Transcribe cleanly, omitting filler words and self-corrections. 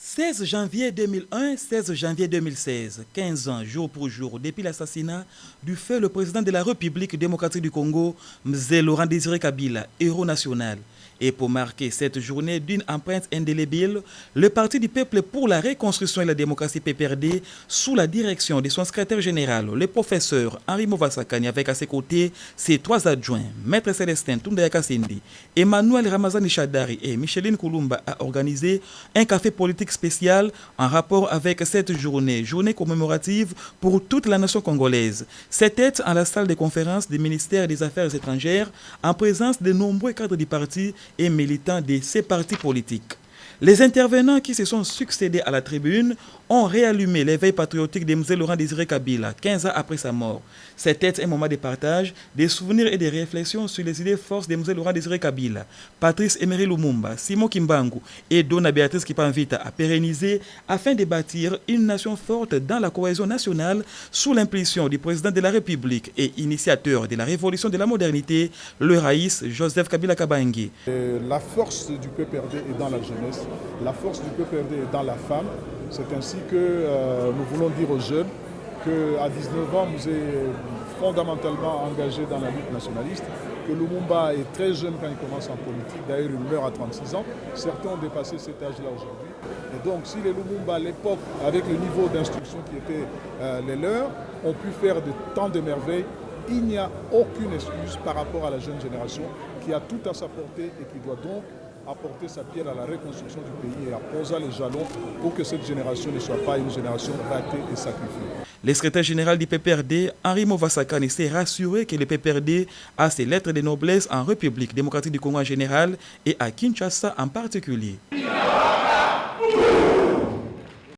16 janvier 2001, 16 janvier 2016, 15 ans jour pour jour depuis l'assassinat du feu le président de la République démocratique du Congo, Mzee Laurent Désiré Kabila, héros national. Et pour marquer cette journée d'une empreinte indélébile, le Parti du peuple pour la reconstruction et la démocratie PPRD, sous la direction de son secrétaire général, le professeur Henri Movasakani, avec à ses côtés ses trois adjoints, Maître Célestin Tundaya Kassindi, Emmanuel Ramazani Chadari et Micheline Koulumba, a organisé un café politique spécial en rapport avec cette journée commémorative pour toute la nation congolaise. C'était en la salle de conférence du ministère des Affaires étrangères, en présence de nombreux cadres du parti et militants de ces partis politiques. Les intervenants qui se sont succédés à la tribune ont réallumé l'éveil patriotique de Mzee Laurent Désiré Kabila 15 ans après sa mort. C'était un moment de partage, des souvenirs et des réflexions sur les idées forces de Mzee Laurent Désiré Kabila. Patrice Emery Lumumba, Simon Kimbangu et Dona Béatrice Kipanvita a pérennisé afin de bâtir une nation forte dans la cohésion nationale sous l'impulsion du président de la République et initiateur de la révolution de la modernité, le Raïs Joseph Kabila Kabange. La force du PPRD est dans la jeunesse, la force du PPRD est dans la femme. C'est ainsi que nous voulons dire aux jeunes qu'à 19 ans, nous est fondamentalement engagé dans la lutte nationaliste, que Lumumba est très jeune quand il commence en politique, d'ailleurs il meurt à 36 ans, certains ont dépassé cet âge-là aujourd'hui. Et donc si les Lumumba à l'époque, avec le niveau d'instruction qui était les leurs, ont pu faire tant de merveilles, il n'y a aucune excuse par rapport à la jeune génération qui a tout à sa portée et qui doit donc apporter sa pierre à la reconstruction du pays et à poser les jalons pour que cette génération ne soit pas une génération ratée et sacrifiée. Le secrétaire général du PPRD, Henri Movasakani, s'est rassuré que le PPRD a ses lettres de noblesse en République démocratique du Congo en général et à Kinshasa en particulier.